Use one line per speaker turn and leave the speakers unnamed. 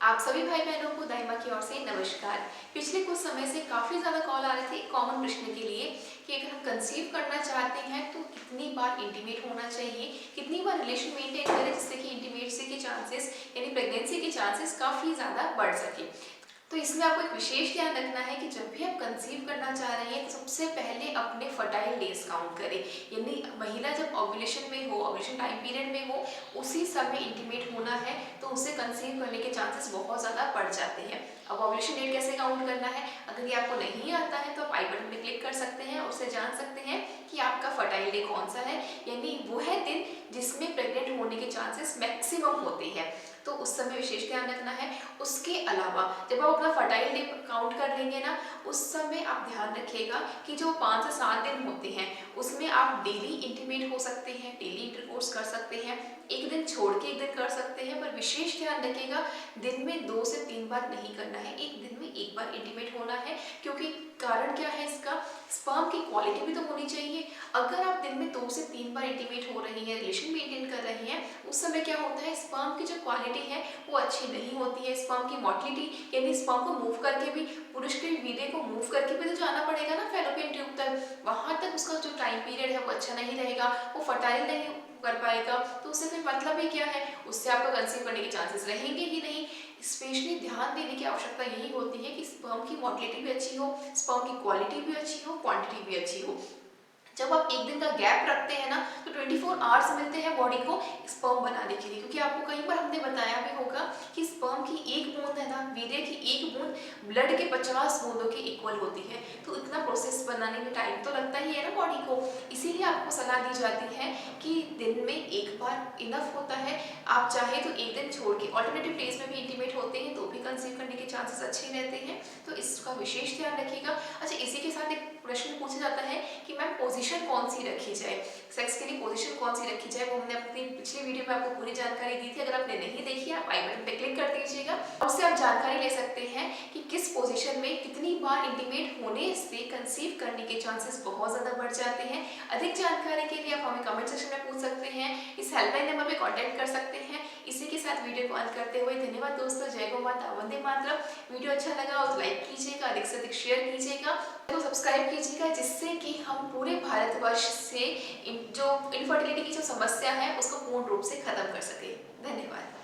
आप सभी भाई बहनों को दाइमा की ओर से नमस्कार। पिछले कुछ समय से काफ़ी ज़्यादा कॉल आ रहे थे कॉमन प्रश्न के लिए कि अगर हम कंसीव करना चाहते हैं तो कितनी बार इंटीमेट होना चाहिए, कितनी बार रिलेशन मेंटेन करें जिससे कि इंटीमेसी के चांसेस यानी प्रेगनेंसी के चांसेस काफ़ी ज़्यादा बढ़ सके। तो इसमें आपको एक विशेष ध्यान रखना है कि जब भी आप कंसीव करना चाह रहे हैं तो सबसे पहले अपने फर्टाइल डेज काउंट करें। यानी महिला जब ओव्यूलेशन में हो, ओव्यूलेशन टाइम पीरियड में हो, उसी समय इंटीमेट होना है तो उसे कंसीव करने के चांसेस बहुत ज़्यादा बढ़ जाते हैं। अब ओव्यूलेशन डेट कैसे काउंट करना है, अगर ये आपको नहीं आता है तो आप आई बटन में क्लिक कर सकते हैं और उससे जान सकते हैं कि आपका फर्टाइल डे कौन सा है, यानी वो है दिन जिसमें प्रेग्नेंट होने के चांसेस मैक्सिमम होते हैं। तो उस समय विशेष ध्यान रखना है। उसके अलावा जब आप अपना फर्टाइल डे काउंट कर लेंगे ना, उस समय आप ध्यान रखिएगा कि जो 5 से 7 दिन होते हैं उसमें आप डेली इंटीमेट हो सकते हैं, डेली इंटरकोर्स कर सकते हैं, एक दिन छोड़ के एक दिन कर सकते हैं, पर विशेष ध्यान रखिएगा दिन में 2 से 3 बार नहीं करना है, एक दिन में एक बार इंटीमेट होना है। क्योंकि कारण क्या है इसका, स्पर्म की क्वालिटी भी तो होनी चाहिए। अगर आप दिन में 2 से 3 बार इंटीमेट हो रही हैं, रिलेशन मेंटेन कर रही हैं, उस समय क्या होता है, स्पर्म की जो क्वालिटी है वो अच्छी नहीं होती है। स्पर्म की मोटिलिटी यानी स्पर्म को मूव करके भी, पुरुष के वीर्य को मूव करके भी तो जाना पड़ेगा ना फैलोपियन ट्यूब तक, वहां तक उसका जो टाइम पीरियड है वो अच्छा नहीं रहेगा, वो फर्टाइल नहीं कर पाएगा। तो उससे फिर मतलब ही क्या है, उससे आपका कंसीव करने के चांसेस रहेंगे ही नहीं। स्पेशली ध्यान देने की आवश्यकता यही होती है कि स्पर्म की मोटिलिटी भी अच्छी हो, स्पर्म की क्वालिटी भी अच्छी हो, क्वांटिटी भी अच्छी हो। जब आप एक दिन का गैप रखते हैं ना तो 24 आवर्स मिलते हैं बॉडी को स्पर्म बनाने के लिए। क्योंकि आपको कई बार हमने बताया भी होगा कि स्पर्म की एक बूंद है ना, वीर्य की एक बूंद ब्लड के 50 बूंदों के इक्वल होती है। तो इतना प्रोसेस बनाने में टाइम तो लगता ही है ना बॉडी को। इसीलिए आपको सलाह दी जाती है कि दिन में एक बार इनफ होता है। आप चाहे तो एक दिन छोड़ के ऑल्टरनेटिव डेज में भी इंटीमेट होते हैं तो भी कंसीव करने के चांसेस अच्छे रहते हैं। तो इसका विशेष ध्यान रखिएगा। अच्छा, इसी के साथ एक प्रश्न पूछा जाता है कि मैम पोजीशन कौन सी रखी जाए, सेक्स के लिए पोजीशन कौन सी रखी जाए, वो हमने अपनी पिछली वीडियो में आपको पूरी जानकारी दी थी। अगर आपने नहीं देखी आप आई बटन पे क्लिक कर दीजिएगा, उससे आप जानकारी ले सकते हैं कि किस पोजीशन में कितनी बार इंटीमेट होने से कंसीव करने के चांसेस बहुत ज्यादा बढ़ जाते हैं। अधिक जानकारी के लिए आप हमें कमेंट सेक्शन में पूछ सकते हैं, इस हेल्पलाइन नंबर पे कांटेक्ट कर सकते हैं। इसी के साथ वीडियो को अंत करते हुए धन्यवाद दोस्तों। जय गौ माता, वंदे मातरम। वीडियो अच्छा लगा तो लाइक कीजिएगा, अधिक से अधिक शेयर कीजिएगा, तो सब्सक्राइब कीजिएगा, जिससे कि हम पूरे भारतवर्ष से जो इनफर्टिलिटी की जो समस्या है उसको पूर्ण रूप से खत्म कर सके। धन्यवाद।